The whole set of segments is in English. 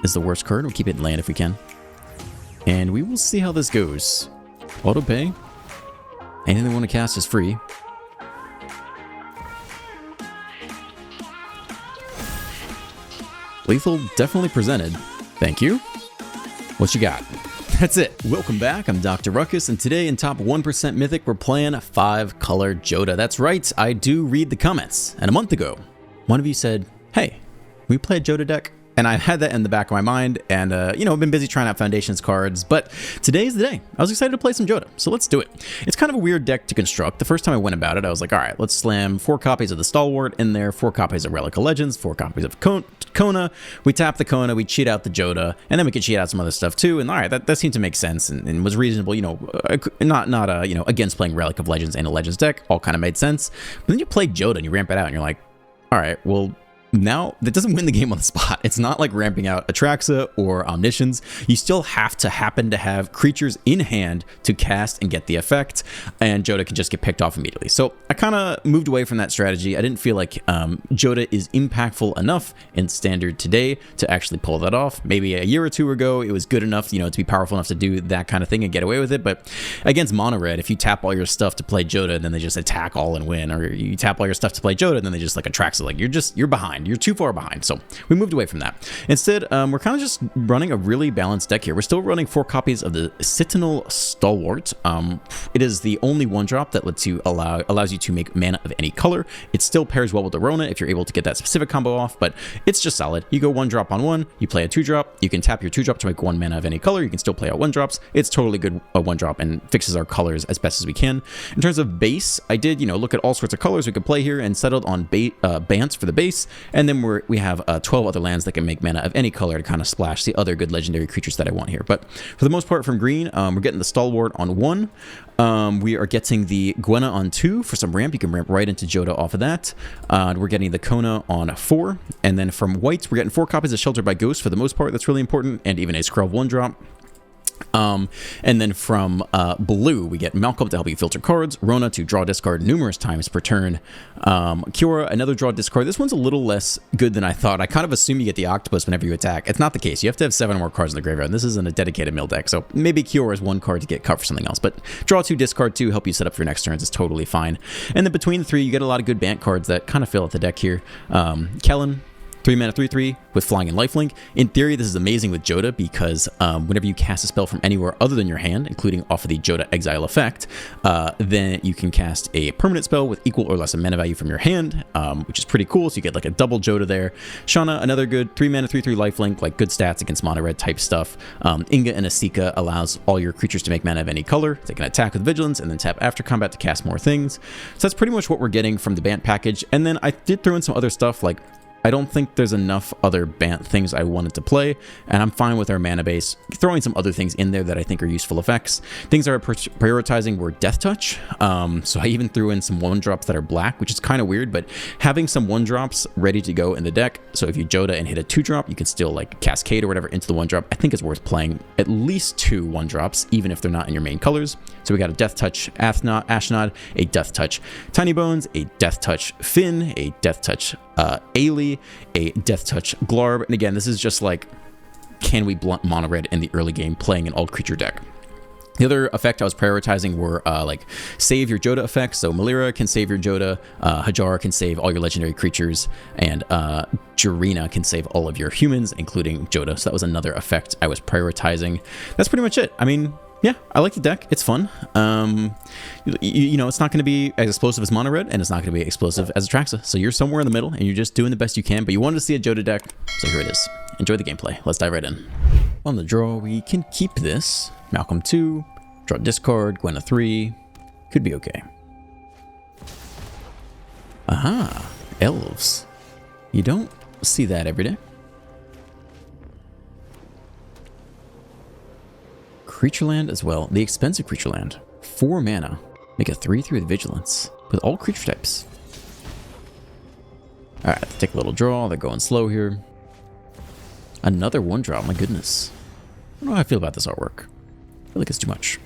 is the worst card. We'll keep it in land if we can. And we will see how this goes. Auto pay. Anything they want to cast is free. Lethal definitely presented. Thank you. What you got? That's it. Welcome back. I'm Dr. Ruckus, and today in Top 1% Mythic, we're playing 5-color Jodah. That's right, I do read the comments. And a month ago, one of you said, hey, we play a Jodah deck? And I had that in the back of my mind, and, you know, I've been busy trying out Foundations cards, but today's the day. I was excited to play some Jodah, so let's do it. It's kind of a weird deck to construct. The first time I went about it, I was like, all right, let's slam 4 copies of the Stalwart in there, 4 copies of Relic of Legends, 4 copies of Kona. We tap the Kona, we cheat out the Jodah, and then we could cheat out some other stuff too, and all right, that seemed to make sense and was reasonable, you know, not you know, against playing Relic of Legends and a Legends deck, all kind of made sense. But then you play Jodah and you ramp it out, and you're like, all right, well, now, that doesn't win the game on the spot. It's not like ramping out Atraxa or Omniscience. You still have to happen to have creatures in hand to cast and get the effect, and Jodah can just get picked off immediately. So I kind of moved away from that strategy. I didn't feel like Jodah is impactful enough in Standard today to actually pull that off. Maybe a year or two ago, it was good enough, you know, to be powerful enough to do that kind of thing and get away with it. But against Mono Red, if you tap all your stuff to play Jodah, and then they just attack all and win, or you tap all your stuff to play Jodah, and then they just like Atraxa, like you're behind. You're too far behind. So we moved away from that. Instead, we're kind of just running a really balanced deck here. We're still running 4 copies of the Sentinel Stalwart. It is the only 1-drop that allows you to make mana of any color. It still pairs well with the Rona if you're able to get that specific combo off, but it's just solid. You go 1-drop on 1, you play a 2-drop, you can tap your 2-drop to make 1 mana of any color. You can still play out 1-drops. It's totally good 1-drop and fixes our colors as best as we can. In terms of base, I did, you know, look at all sorts of colors we could play here and settled on Bance for the base, and then we have 12 other lands that can make mana of any color to kind of splash the other good legendary creatures that I want here. But for the most part from green, we're getting the Stalwart on 1. We are getting the Gwenna on 2 for some ramp. You can ramp right into Jodah off of that. We're getting the Kona on 4. And then from whites, we're getting 4 copies of Sheltered by Ghost for the most part. That's really important. And even a Skrull 1-drop. And then from blue, we get Malcolm to help you filter cards, Rona to draw discard numerous times per turn, Kiora, another draw discard. This one's a little less good than I thought. I kind of assume you get the Octopus whenever you attack. It's not the case. You have to have 7 more cards in the graveyard. This isn't a dedicated mill deck, so maybe Kiora is 1 card to get cut for something else, but draw 2, discard 2, help you set up for your next turns is totally fine. And then between the 3, you get a lot of good Bant cards that kind of fill out the deck here. Kellen, 3 mana 3/3 with flying and lifelink. In theory, this is amazing with Jodah because whenever you cast a spell from anywhere other than your hand, including off of the Jodah Exile effect, then you can cast a permanent spell with equal or less mana value from your hand, which is pretty cool. So you get like a double Jodah there. Shauna, another good 3 mana 3/3 lifelink, like good stats against mono red type stuff. Inga and Asika allows all your creatures to make mana of any color. They can attack with vigilance and then tap after combat to cast more things. So that's pretty much what we're getting from the Bant package. And then I did throw in some other stuff like I don't think there's enough other Bant things I wanted to play, and I'm fine with our mana base. Throwing some other things in there that I think are useful effects. Things I are prioritizing were Death Touch, so I even threw in some 1-drops that are black, which is kind of weird, but having some 1-drops ready to go in the deck, so if you Jodah and hit a 2-drop, you can still like Cascade or whatever into the 1-drop, I think is worth playing at least 2 1-drops, even if they're not in your main colors. So we got a Death Touch Ashnod, a Death Touch Tiny Bones, a Death Touch Finn, a Death Touch Ailey, a Death Touch Glarb, and again, this is just like, can we blunt mono red in the early game playing an all creature deck? The other effect I was prioritizing were like save your Jodah effects. So Malira can save your Jodah, Hajar can save all your legendary creatures, and Jarina can save all of your humans, including Jodah. So that was another effect I was prioritizing. That's pretty much it. I mean, yeah, I like the deck. It's fun. You know, it's not going to be as explosive as Mono Red, and it's not going to be explosive as Atraxa. So you're somewhere in the middle, and you're just doing the best you can. But you wanted to see a Jodah deck, so here it is. Enjoy the gameplay. Let's dive right in. On the draw, we can keep this. Malcolm 2, draw discard, Gwenna 3. Could be okay. Aha, elves. You don't see that every day. Creature land as well. The expensive creature land. 4 mana. Make a 3/3 with vigilance. With all creature types. Alright, take a little draw. They're going slow here. Another 1-drop. My goodness. I don't know how I feel about this artwork. I feel like it's too much.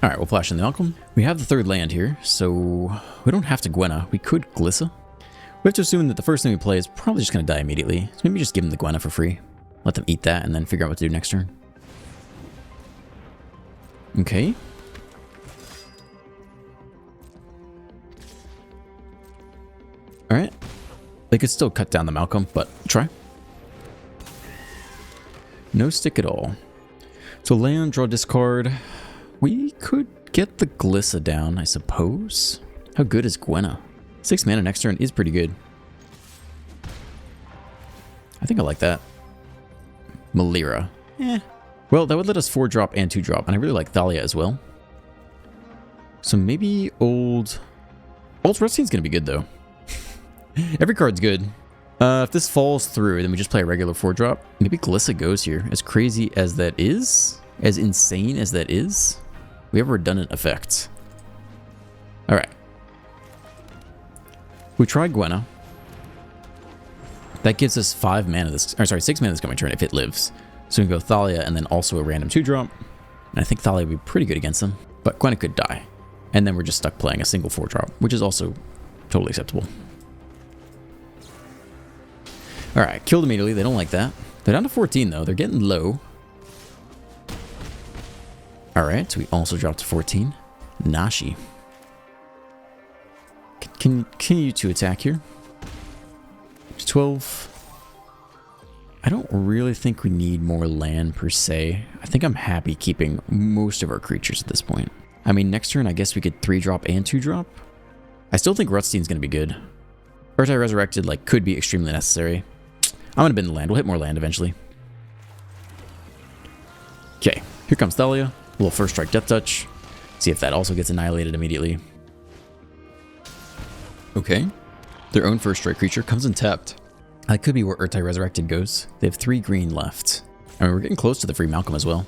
Alright, we'll flash in the Malcolm. We have the 3rd land here, so we don't have to Gwenna. We could Glissa. We have to assume that the first thing we play is probably just going to die immediately. So maybe just give them the Gwenna for free. Let them eat that and then figure out what to do next turn. Okay. Alright. They could still cut down the Malcolm, but try. No stick at all. So land, draw, discard. We could get the Glissa down, I suppose. How good is Gwenna? 6 mana next turn is pretty good. I think I like that. Malira. Eh. Well, that would let us 4-drop and 2-drop, and I really like Thalia as well. So maybe Old Rustein's gonna be good, though. Every card's good. If this falls through, then we just play a regular 4-drop. Maybe Glissa goes here. As crazy as that is, as insane as that is, we have a redundant effect. Alright. We try Gwenna. That gives us 5 mana this, or sorry, 6 mana this coming turn if it lives. So we can go Thalia and then also a random 2-drop. And I think Thalia would be pretty good against them, but Gwenna could die. And then we're just stuck playing a single 4-drop, which is also totally acceptable. Alright, killed immediately. They don't like that. They're down to 14 though. They're getting low. Alright, so we also dropped to 14. Nashi. Continue to attack here. 12. I don't really think we need more land per se. I think I'm happy keeping most of our creatures at this point. I mean, next turn I guess we could 3-drop and 2-drop. I still think Rutstein's going to be good. Urtai Resurrected like could be extremely necessary. I'm going to bin the land. We'll hit more land eventually. Okay, here comes Thalia. A little first strike Death Touch. See if that also gets annihilated immediately. Okay. Their own first strike creature comes untapped. That could be where Urtai Resurrected goes. They have 3 green left. I mean, we're getting close to the free Malcolm as well.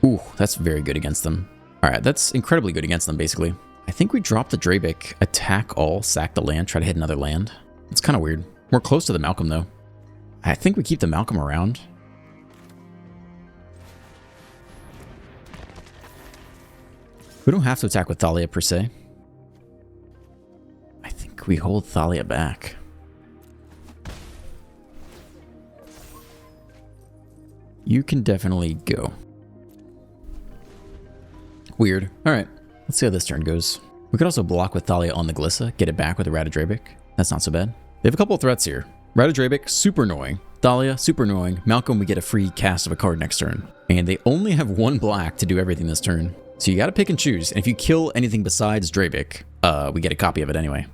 Ooh, that's very good against them. Alright, that's incredibly good against them, basically. I think we drop the Drabik, attack all, sack the land, try to hit another land. It's kind of weird. We're close to the Malcolm, though. I think we keep the Malcolm around. We don't have to attack with Thalia, per se. I think we hold Thalia back. You can definitely go. Weird. Alright, let's see how this turn goes. We could also block with Thalia on the Glissa, get it back with a Ratadrabik. That's not so bad. They have a couple of threats here. Ratadrabik, super annoying. Thalia, super annoying. Malcolm, we get a free cast of a card next turn. And they only have 1 black to do everything this turn. So you gotta pick and choose. And if you kill anything besides Drabik, we get a copy of it anyway.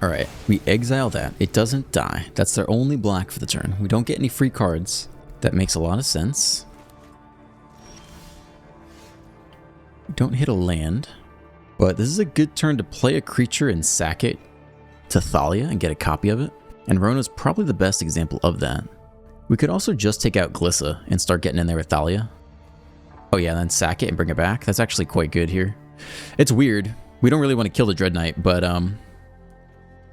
Alright, we exile that. It doesn't die. That's their only black for the turn. We don't get any free cards. That makes a lot of sense. Don't hit a land. But this is a good turn to play a creature and sack it to Thalia and get a copy of it. And Rona's probably the best example of that. We could also just take out Glissa and start getting in there with Thalia. Oh yeah, and then sack it and bring it back. That's actually quite good here. It's weird. We don't really want to kill the Dread Knight, but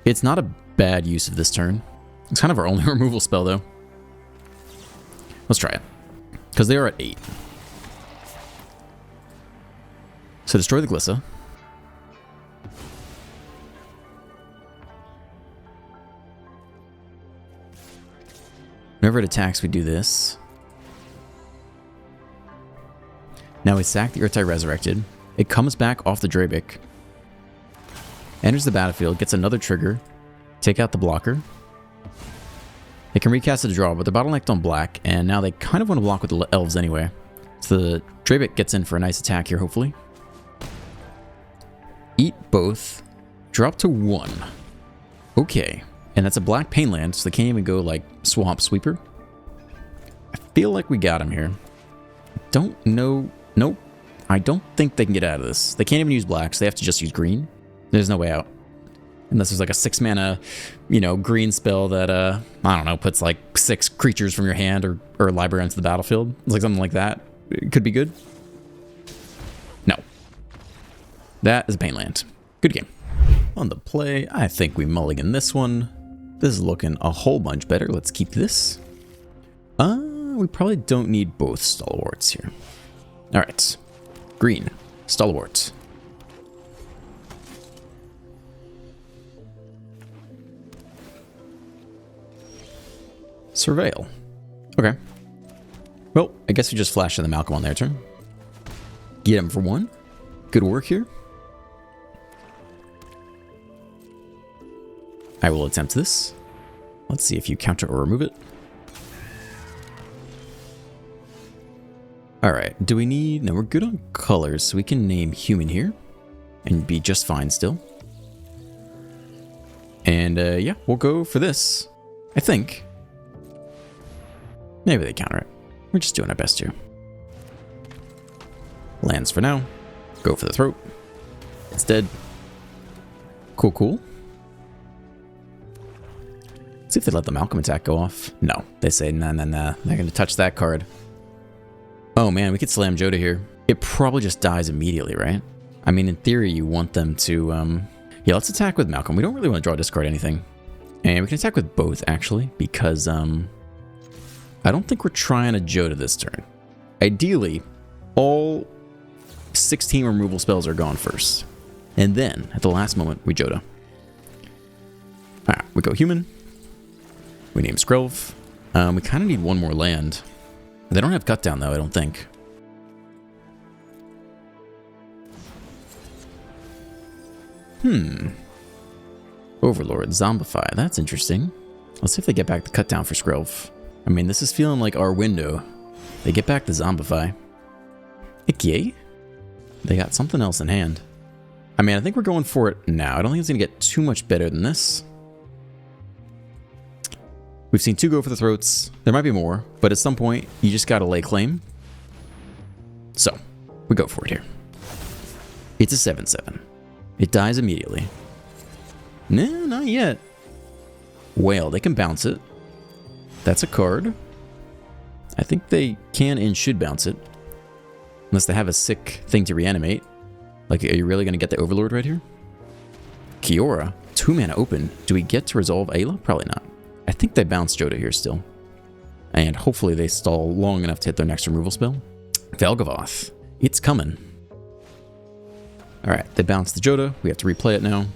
it's not a bad use of this turn. It's kind of our only removal spell, though. Let's try it. Because they are at 8. So destroy the Glissa. Whenever it attacks, we do this. Now we sack the Urtai Resurrected. It comes back off the Drabik. Enters the battlefield, gets another trigger. Take out the blocker. They can recast it to draw, but they're bottlenecked on black, and now they kind of want to block with the elves anyway. So the Drabik gets in for a nice attack here, hopefully. Eat both. Drop to 1. Okay. And that's a black pain land, so they can't even go like Swamp Sweeper. I feel like we got him here. Don't know. Nope. I don't think they can get out of this. They can't even use black, so they have to just use green. There's no way out. Unless there's like a 6 mana, you know, green spell that, I don't know, puts like 6 creatures from your hand or a library onto the battlefield. It's like something like that. It could be good. No. That is a pain land. Good game. On the play, I think we mulligan this one. This is looking a whole bunch better. Let's keep this. We probably don't need both stalwarts here. All right. Green. Stalwarts. Surveil. Okay. Well, I guess we just flashed in the Malcolm on their turn. Get him for 1. Good work here. I will attempt this. Let's see if you counter or remove it. Alright, do we need... No, we're good on colors, so we can name human here. And be just fine still. And, yeah, we'll go for this. I think. Maybe they counter it. We're just doing our best here. Lands for now. Go for the throat. It's dead. Cool, cool. See if they let the Malcolm attack go off. No, they say nah, nah, nah. They're going to touch that card. Oh man, we could slam Jodah here. It probably just dies immediately, right? I mean, in theory, you want them to... Yeah, let's attack with Malcolm. We don't really want to draw discard anything. And we can attack with both, actually, because I don't think we're trying to Jodah this turn. Ideally, all 16 removal spells are gone first. And then, at the last moment, we Jodah. Alright, we go human. We name Skrelv. We kind of need one more land. They don't have cut down, though, I don't think. Overlord, Zombify. That's interesting. Let's see if they get back the cut down for Skrelv. I mean, this is feeling like our window. They get back the Zombify. Yay? They got something else in hand. I mean, I think we're going for it now. I don't think it's going to get too much better than this. We've seen 2 go for the throats. There might be more, but at some point, you just got to lay claim. So, we go for it here. It's a 7/7. It dies immediately. No, not yet. Whale, they can bounce it. That's a card. I think they can and should bounce it. Unless they have a sick thing to reanimate. Like, are you really going to get the Overlord right here? Kiora, 2 mana open. Do we get to resolve Ayla? Probably not. I think they bounce Jodah here still. And hopefully they stall long enough to hit their next removal spell. Valgavoth. It's coming. Alright, they bounce the Jodah. We have to replay it now.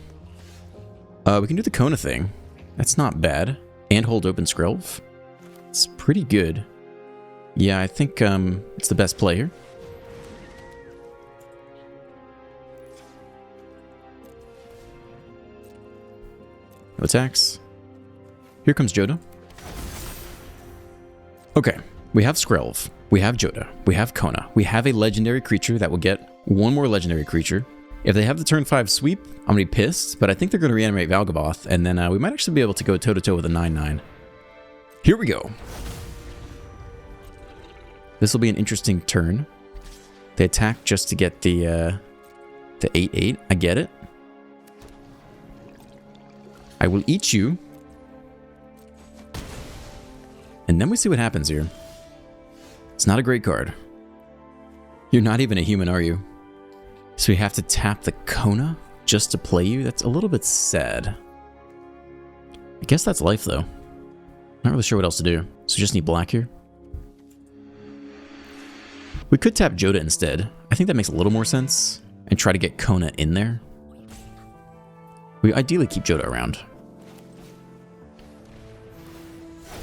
We can do the Kona thing. That's not bad. And hold open Skrelv. It's pretty good. Yeah, I think it's the best play here. No attacks. Here comes Jodah. Okay, we have Skrelv. We have Jodah. We have Kona. We have a legendary creature that will get 1 more legendary creature. If they have the turn 5 sweep, I'm going to be pissed, but I think they're going to reanimate Valgavoth, and then we might actually be able to go toe-to-toe with a 9/9. Here we go. This will be an interesting turn. They attack just to get the 8/8. I get it. I will eat you. And then we see what happens here. It's not a great card. You're not even a human, are you? So we have to tap the Kona just to play you? That's a little bit sad. I guess that's life, though. Not really sure what else to do. So just need black here. We could tap Jodah instead. I think that makes a little more sense. And try to get Kona in there. We ideally keep Jodah around.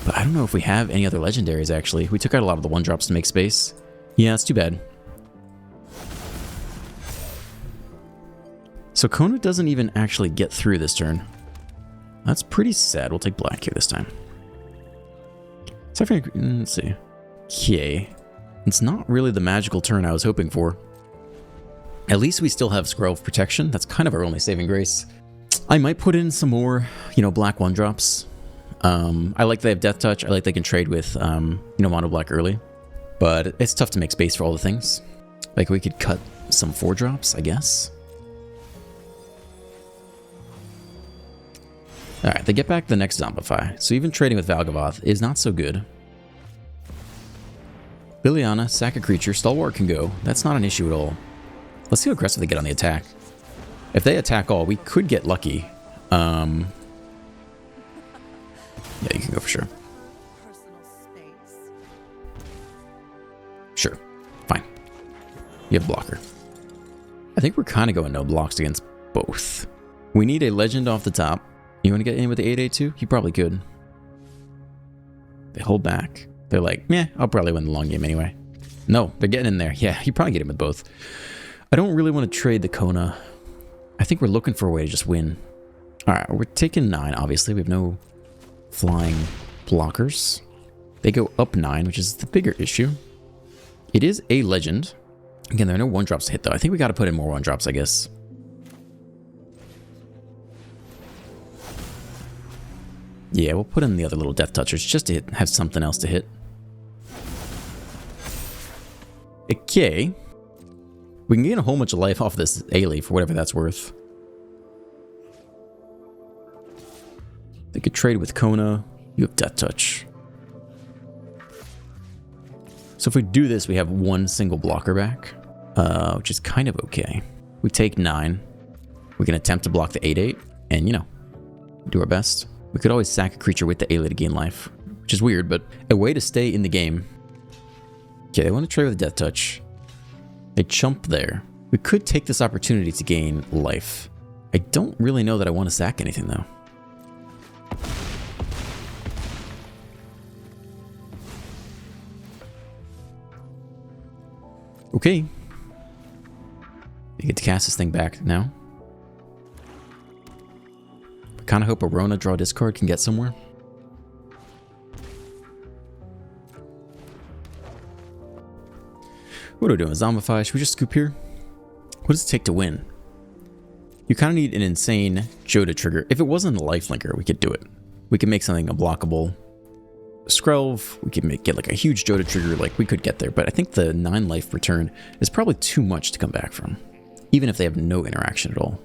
But I don't know if we have any other legendaries, actually. We took out a lot of the 1-drops to make space. Yeah, it's too bad. So Kona doesn't even actually get through this turn. That's pretty sad. We'll take black here this time. Let's see. Okay. It's not really the magical turn I was hoping for. At least we still have Skrelv protection. That's kind of our only saving grace. I might put in some more, black 1-drops. I like they have Death Touch. I like they can trade with, mono black early. But it's tough to make space for all the things. Like, we could cut some 4-drops, I guess. Alright, they get back the next Zombify. So even trading with Valgavoth is not so good. Liliana, sack a creature. Stalwart can go. That's not an issue at all. Let's see how aggressive they get on the attack. If they attack all, we could get lucky. Yeah, you can go for sure. Sure. Fine. You have blocker. I think we're kind of going no blocks against both. We need a legend off the top. You want to get in with the 8/8 too? You probably could. They hold back. They're like, meh, I'll probably win the long game anyway. No, they're getting in there. Yeah, you probably get him with both. I don't really want to trade the Kona. I think we're looking for a way to just win. All right, we're taking 9, obviously. We have no flying blockers. They go up 9, which is the bigger issue. It is a legend. Again, there are no 1-drops to hit, though. I think we got to put in more 1-drops, I guess. Yeah, we'll put in the other little death touchers just to have something else to hit. Okay. We can gain a whole bunch of life off this A-Leaf for whatever that's worth. They could trade with Kona. You have Death Touch. So if we do this, we have 1 single blocker back, which is kind of okay. We take 9. We can attempt to block the 8/8, and, you know, do our best. We could always sack a creature with the A-Leaf to gain life, which is weird, but a way to stay in the game. Okay, they want to trade with Death Touch. They chump there. We could take this opportunity to gain life. I don't really know that I want to sack anything, though. Okay. You get to cast this thing back now. I kind of hope a Rona draw discard can get somewhere. What are we doing? Zombify? Should we just scoop here? What does it take to win? You kind of need an insane Jodah trigger. If it wasn't a lifelinker, we could do it. We could make something unblockable. Skrelv, we could get like a huge Jodah trigger, like we could get there, but I think the 9 life return is probably too much to come back from, even if they have no interaction at all.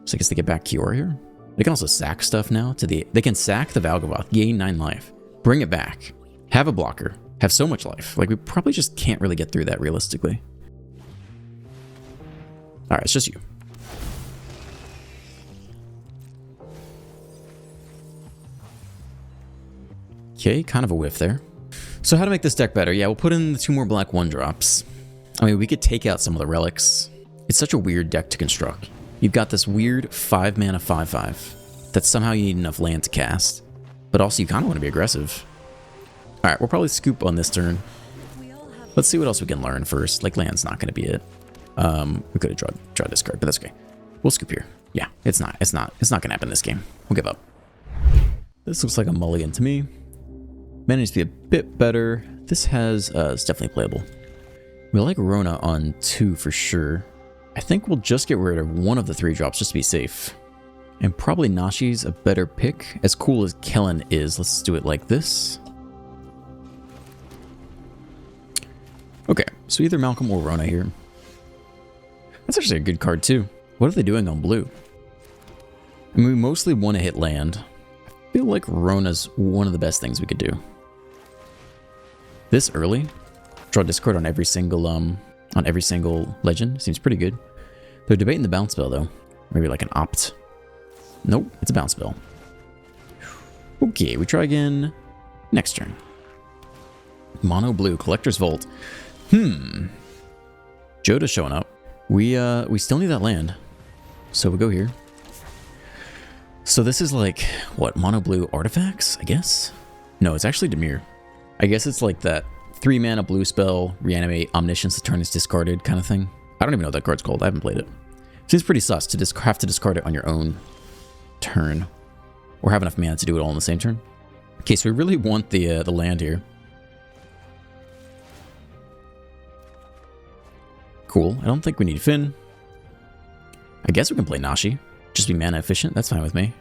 So I guess they get back Kiora here. They can also sack stuff now to the... They can sack the Valgavoth, gain 9 life, bring it back, have a blocker, have so much life. Like, we probably just can't really get through that realistically. Alright, it's just you. Okay, kind of a whiff there. So how to make this deck better? Yeah, we'll put in the 2 more black 1-drops. I mean, we could take out some of the relics. It's such a weird deck to construct. You've got this weird 5-mana 5/5 that somehow you need enough land to cast, but also you kind of want to be aggressive. Alright, we'll probably scoop on this turn. Let's see what else we can learn first. Like, land's not going to be it. We could have drawn this card, but that's okay. We'll scoop here. Yeah, it's not going to happen this game. We'll give up. This looks like a mulligan to me. Mana needs to be a bit better. This has, it's definitely playable. We like Rona on 2 for sure. I think we'll just get rid of 1 of the 3 drops just to be safe. And probably Nashi's a better pick. As cool as Kellen is, let's do it like this. Okay, so either Malcolm or Rona here. That's actually a good card too. What are they doing on blue? I mean, we mostly want to hit land. I feel like Rona's one of the best things we could do. This early, draw discard on every single legend seems pretty good. They're debating the bounce spell though. Maybe like an opt. Nope, it's a bounce spell. Okay, we try again next turn. Mono blue, Collector's Vault. Jodah showing up. We still need that land. So we go here. So this is like, what, mono blue artifacts, I guess? No, it's actually Dimir. I guess it's like that 3-mana blue spell, reanimate Omniscience, the turn is discarded kind of thing. I don't even know what that card's called. I haven't played it. Seems pretty sus to have to discard it on your own turn. Or have enough mana to do it all in the same turn. Okay, so we really want the land here. Cool. I don't think we need Finn. I guess we can play Nashi. Just be mana efficient. That's fine with me.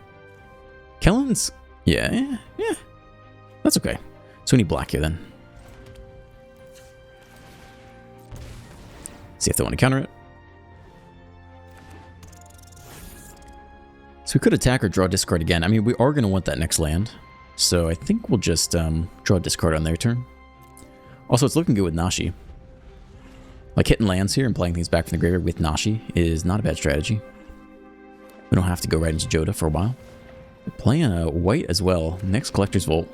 Kellen's... Yeah. That's okay. So we need black here then. See if they want to counter it. So we could attack or draw discard again. I mean, we are going to want that next land. So I think we'll just draw discard on their turn. Also, it's looking good with Nashi. Like, hitting lands here and playing things back from the graveyard with Nashi is not a bad strategy. We don't have to go right into Jodah for a while. We're playing a white as well. Next Collector's Vault.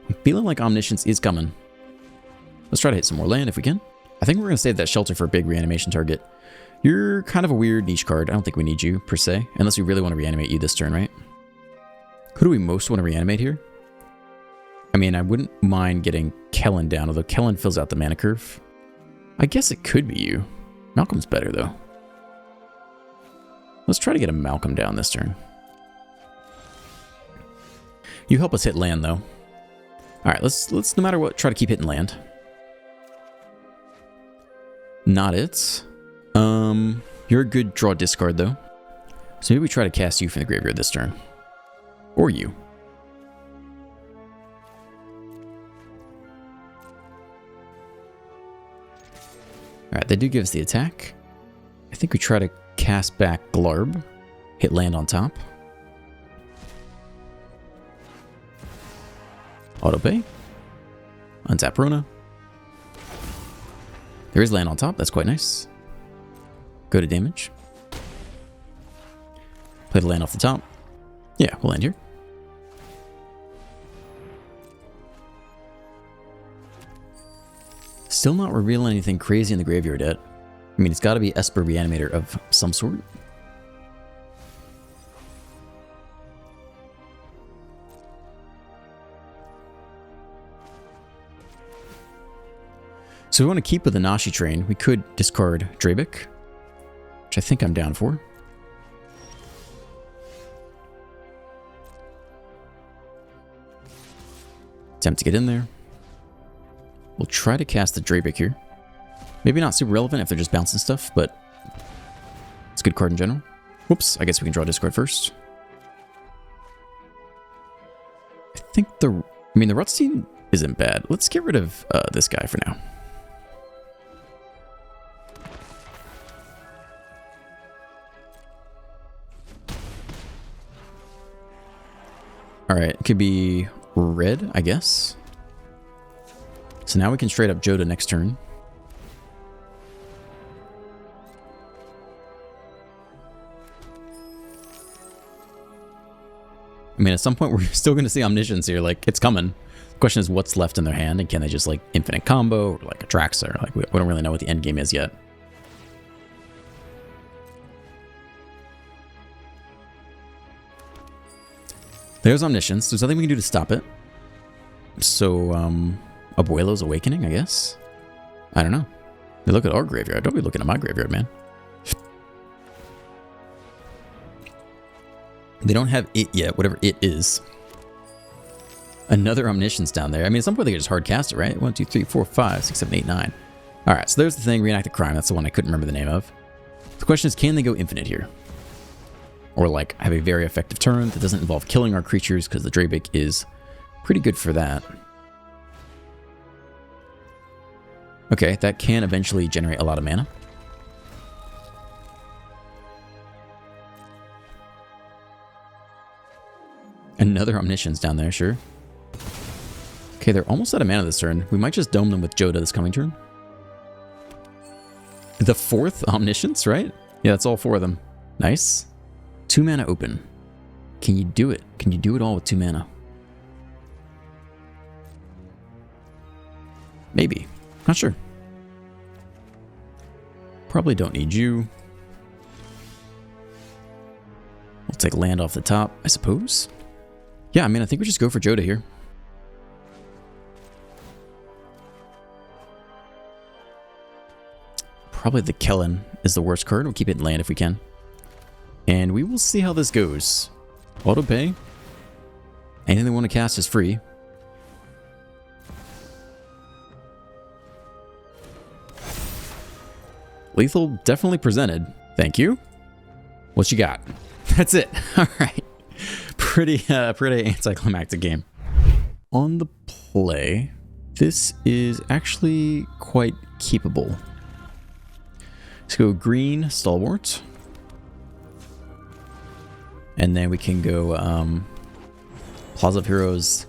I'm feeling like Omniscience is coming. Let's try to hit some more land if we can. I think we're going to save that shelter for a big reanimation target. You're kind of a weird niche card. I don't think we need you, per se. Unless we really want to reanimate you this turn, right? Who do we most want to reanimate here? I mean, I wouldn't mind getting Kellen down, although Kellen fills out the mana curve. I guess it could be you. Malcolm's better, though. Let's try to get a Malcolm down this turn. You help us hit land, though. Alright, let's no matter what, try to keep hitting land. Not it. You're a good draw discard, though. So maybe we try to cast you from the graveyard this turn. Or you. Alright, they do give us the attack. I think we try to cast back Glarb. Hit land on top. Autopay. Untap Rona. There is land on top. That's quite nice. Go to damage. Play the land off the top. Yeah, we'll land here. Still not revealing anything crazy in the graveyard yet. I mean, it's got to be Esper Reanimator of some sort. So we want to keep with the Nashi train. We could discard Drabik, which I think I'm down for. Attempt to get in there. We'll try to cast the Drabik here. Maybe not super relevant if they're just bouncing stuff, but it's a good card in general. Whoops, I guess we can draw discard first. I think the Rutstein isn't bad. Let's get rid of this guy for now. Alright, it could be red, I guess. So now we can straight up Jodah next turn. I mean, at some point we're still going to see Omniscience here. Like, it's coming. The question is what's left in their hand, and can they just, like, infinite combo, or, like, Atraxa, or, like, we don't really know what the end game is yet. There's Omniscience. There's nothing we can do to stop it. So, Abuelo's Awakening, I guess? I don't know. They look at our graveyard. Don't be looking at my graveyard, man. They don't have it yet, whatever it is. Another Omniscience down there. I mean, at some point they could just hard cast it, right? 1, 2, 3, 4, 5, 6, 7, 8, 9. Alright, so there's the thing. Reenact the Crime. That's the one I couldn't remember the name of. The question is, can they go infinite here? Or, like, have a very effective turn that doesn't involve killing our creatures, because the Drabik is pretty good for that. Okay, that can eventually generate a lot of mana. Another Omniscience down there, sure. Okay, they're almost out of mana this turn. We might just dome them with Jodah this coming turn. The fourth Omniscience, right? Yeah, that's all four of them. Nice. 2 mana open. Can you do it? Can you do it all with 2 mana? Maybe. Not sure. Probably don't need you. We'll take land off the top, I suppose. Yeah, I mean, I think we just go for Jodah here. Probably the Kellen is the worst card. We'll keep it in land if we can. And we will see how this goes. Auto pay. Anything they want to cast is free. Lethal definitely presented. Thank you. What you got? That's it. All right. Pretty anticlimactic game. On the play, this is actually quite keepable. Let's go green Stalwart. And then we can go Plaza of Heroes,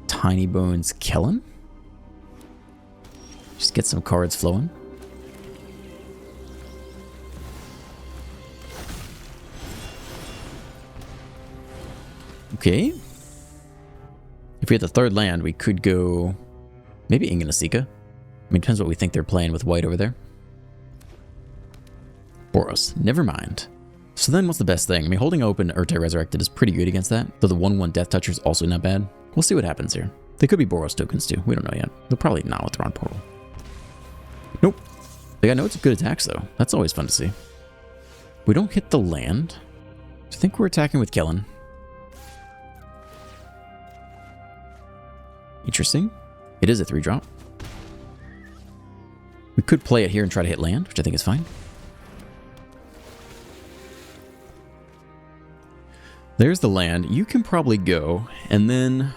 Tiny Bones Kellen. Just get some cards flowing. Okay. If we had the third land, we could go maybe Inganasika. I mean, depends what we think they're playing with white over there. Boros. Never mind. So then what's the best thing? I mean, holding open Urtai Resurrected is pretty good against that, though the 1/1 Death Toucher is also not bad. We'll see what happens here. They could be Boros tokens too. We don't know yet. They'll probably not with the Ron Portal. Nope. They got no good attacks though. That's always fun to see. We don't hit the land. I think we're attacking with Kellen. Interesting. It is a 3-drop. We could play it here and try to hit land, which I think is fine. There's the land. You can probably go, and then...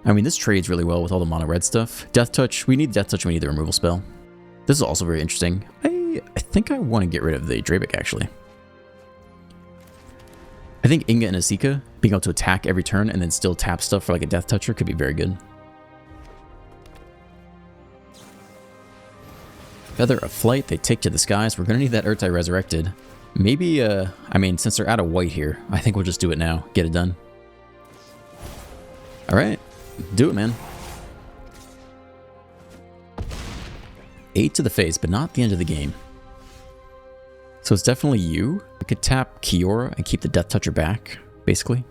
I mean, this trades really well with all the mono red stuff. Death Touch. We need Death Touch, we need the removal spell. This is also very interesting. I think I want to get rid of the Drabik, actually. I think Inga and Asika being able to attack every turn and then still tap stuff for like a Death Toucher could be very good. Feather of Flight, they take to the skies. We're going to need that Urtai Resurrected. Maybe, I mean, since they're out of white here, I think we'll just do it now. Get it done. Alright. Do it, man. 8 to the face, but not the end of the game. So it's definitely you. We could tap Kiora and keep the Death Toucher back, basically.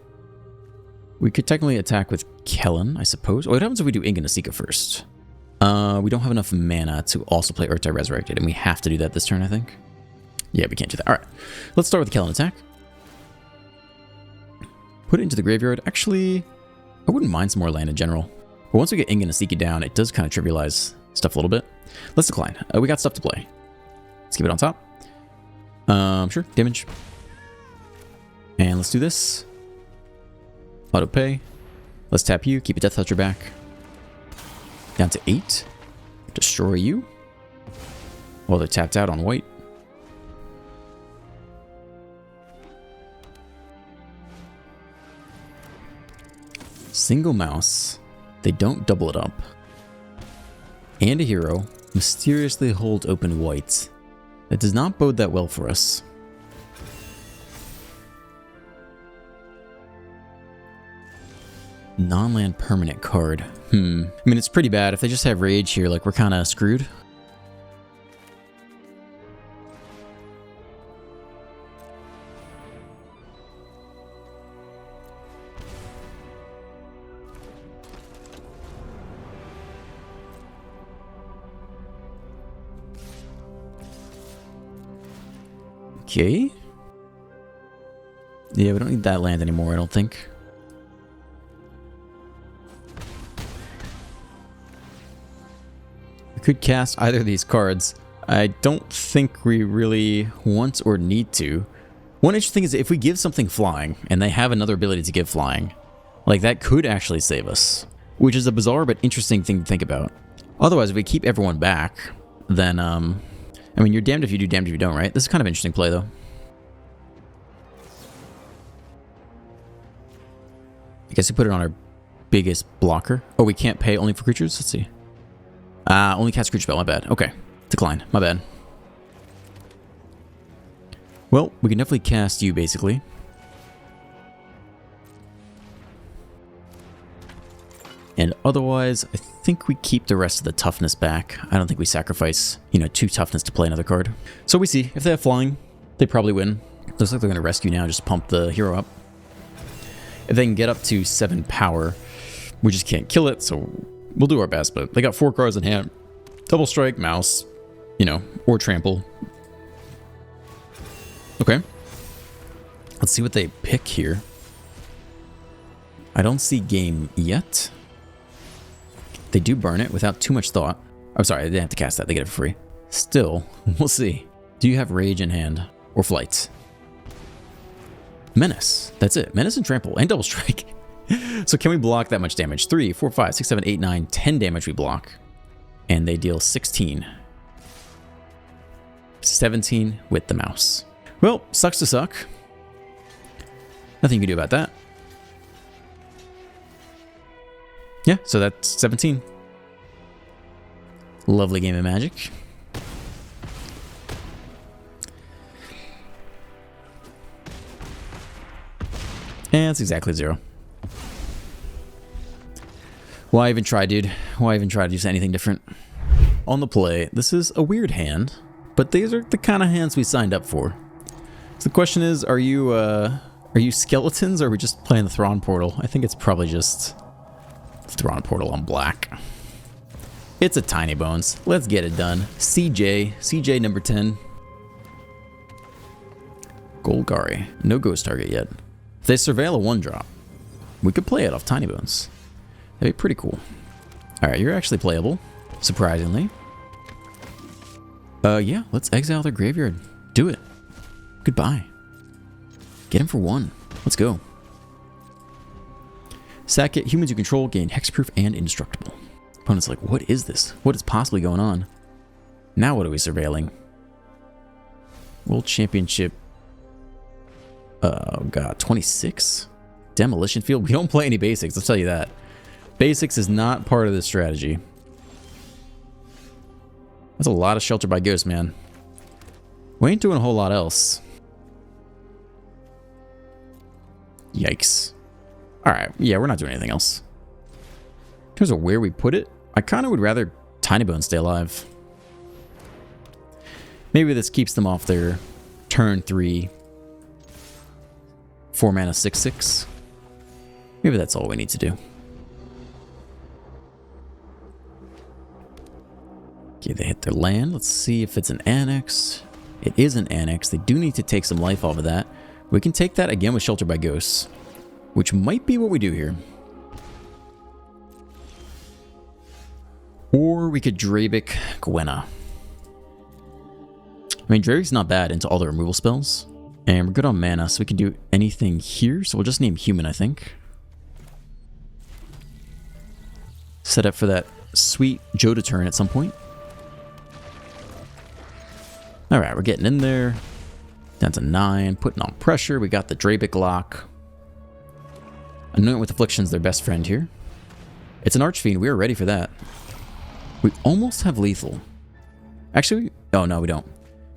We could technically attack with Kellen, I suppose. Oh, what happens if we do Inga and Asika first? We don't have enough mana to also play Urtai Resurrected, and we have to do that this turn, I think. Yeah, we can't do that. Alright, let's start with the Kellen attack. Put it into the graveyard. Actually, I wouldn't mind some more land in general. But once we get Inga and Asika down, it does kind of trivialize stuff a little bit. Let's decline. We got stuff to play. Let's keep it on top. Sure, damage. And let's do this. Auto pay. Let's tap you, keep a Death Toucher back. Down to 8. Destroy you. Well, they're tapped out on white. Single mouse. They don't double it up. And a hero. Mysteriously hold open white. That does not bode that well for us. Non-land permanent card. I mean, it's pretty bad. If they just have rage here, like, we're kind of screwed. Okay. Yeah, we don't need that land anymore, I don't think. We could cast either of these cards. I don't think we really want or need to. One interesting thing is if we give something flying, and they have another ability to give flying, like that could actually save us. Which is a bizarre but interesting thing to think about. Otherwise, if we keep everyone back, then, I mean, you're damned if you do, damned if you don't, right? This is kind of an interesting play, though. I guess we put it on our biggest blocker. Oh, we can't pay only for creatures? Let's see. Only cast creature spell, my bad. Okay. Decline, my bad. Well, we can definitely cast you, basically. And otherwise, I think we keep the rest of the toughness back. I don't think we sacrifice, 2 toughness to play another card. So we see. If they have flying, they probably win. Looks like they're going to rescue now, just pump the hero up. If they can get up to 7 power, we just can't kill it, so we'll do our best. But they got 4 cards in hand. Double strike, mouse, or trample. Okay. Let's see what they pick here. I don't see game yet. They do burn it without too much thought. I'm sorry, they didn't have to cast that. They get it for free. Still, we'll see. Do you have rage in hand? Or flight? Menace. That's it. Menace and trample. And double strike. So can we block that much damage? 3, 4, 5, 6, 7, 8, 9, 10 damage we block. And they deal 16. 17 with the mouse. Well, sucks to suck. Nothing you can do about that. Yeah, so that's 17. Lovely game of Magic. And it's exactly 0. Why even try, dude? Why even try to do anything different? On the play, this is a weird hand, but these are the kind of hands we signed up for. So the question is, are you skeletons or are we just playing the Thrawn portal? I think it's probably just Thrawn portal on black. It's a tiny bones. Let's get it done. CJ number 10. Golgari. No ghost target yet. If they surveil a 1-drop, we could play it off tiny bones. That'd be pretty cool. Alright, you're actually playable. Surprisingly. Yeah, let's exile their graveyard. Do it. Goodbye. Get him for 1. Let's go. Sack it. Humans you control gain hexproof and indestructible. Opponent's like, what is this? What is possibly going on? Now what are we surveilling? World Championship. Oh god, 26? Demolition Field? We don't play any basics, I'll tell you that. Basics is not part of this strategy. That's a lot of Shelter by Ghost, man. We ain't doing a whole lot else. Yikes. Alright, yeah, we're not doing anything else. In terms of where we put it, I kind of would rather Tiny Bones stay alive. Maybe this keeps them off their turn 3 4 mana 6/6. Maybe that's all we need to do. Okay, they hit their land. Let's see if it's an annex. It is an annex. They do need to take some life off of that. We can take that again with Shelter by Ghosts, which might be what we do here. Or we could Drabic Gwenna. I mean, Drabic's not bad into all the removal spells. And we're good on mana, so we can do anything here. So we'll just name Human, I think. Set up for that sweet Jodah turn at some point. Alright, we're getting in there. Down to 9, putting on pressure. We got the Drabic lock. Anoint with Affliction's their best friend here. It's an Archfiend. We are ready for that. We almost have lethal. Actually, oh no, we don't.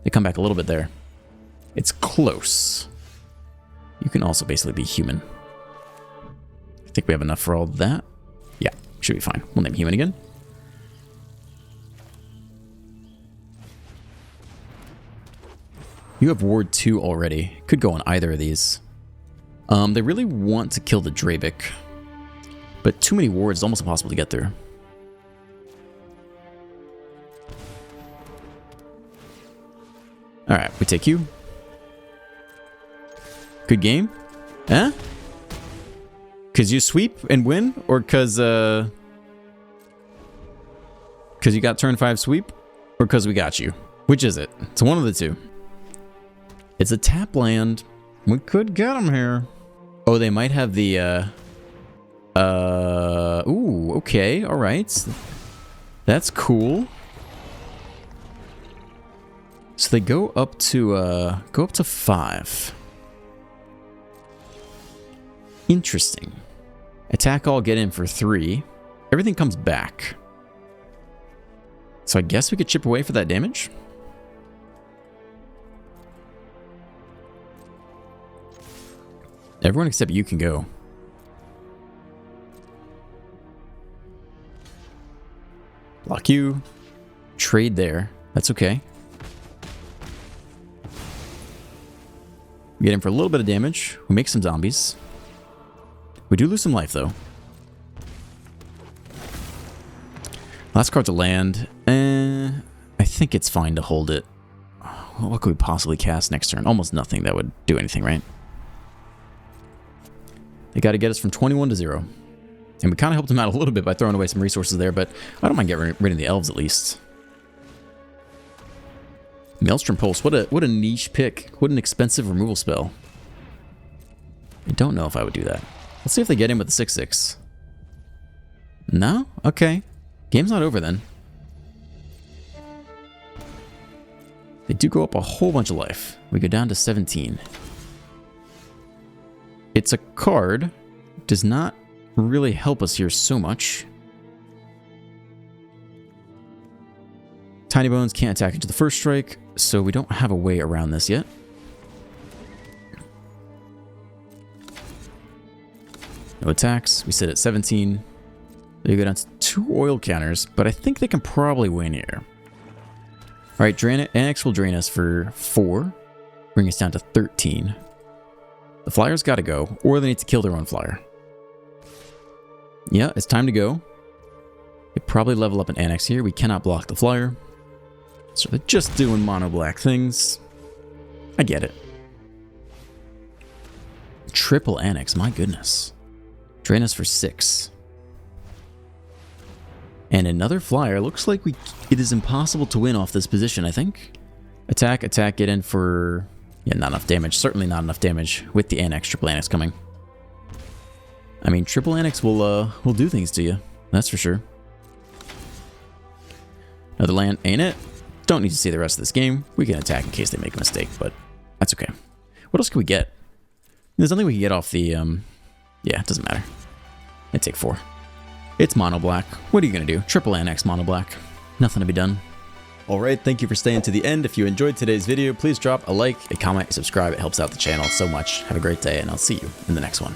They come back a little bit there. It's close. You can also basically be Human. I think we have enough for all that. Yeah, should be fine. We'll name Human again. You have Ward 2 already. Could go on either of these. They really want to kill the Drabic. But too many wards is almost impossible to get through. Alright, we take you. Good game? Huh? Cause you sweep and win? Or cause you got turn 5 sweep? Or cause we got you? Which is it? It's one of the two. It's a tap land. We could get them here. Oh, they might have the, ooh, okay, alright. That's cool. So they go up to 5. Interesting. Attack all, get in for 3. Everything comes back. So I guess we could chip away for that damage? Everyone except you can go. Block you. Trade there. That's okay. We get in for a little bit of damage. We make some zombies. We do lose some life, though. Last card's a land. I think it's fine to hold it. What could we possibly cast next turn? Almost nothing that would do anything, right? They got to get us from 21 to 0. And we kind of helped them out a little bit by throwing away some resources there, but I don't mind getting rid of the elves at least. Maelstrom Pulse, what a niche pick. What an expensive removal spell. I don't know if I would do that. Let's see if they get in with the 6/6. No? Okay. Game's not over then. They do go up a whole bunch of life. We go down to 17. It's a card. Does not really help us here so much. Tiny Bones can't attack into the first strike, so we don't have a way around this yet. No attacks. We sit at 17. They go down to 2 oil counters, but I think they can probably win here. Alright, drain it. Annex will drain us for 4. Bring us down to 13. The flyer's got to go, or they need to kill their own flyer. Yeah, it's time to go. They probably level up an annex here. We cannot block the flyer. So they're just doing mono black things. I get it. Triple annex, my goodness. Drain us for 6. And another flyer. Looks like it is impossible to win off this position, I think. Attack, attack, get in for... Yeah, not enough damage. Certainly not enough damage with the annex, triple annex coming. I mean, triple annex will do things to you. That's for sure. Another land, ain't it? Don't need to see the rest of this game. We can attack in case they make a mistake, but that's okay. What else can we get? There's nothing we can get off the... Yeah, it doesn't matter. I take 4. It's mono black. What are you going to do? Triple annex mono black. Nothing to be done. Alright, thank you for staying to the end. If you enjoyed today's video, please drop a like, a comment, a subscribe. It helps out the channel so much. Have a great day, and I'll see you in the next one.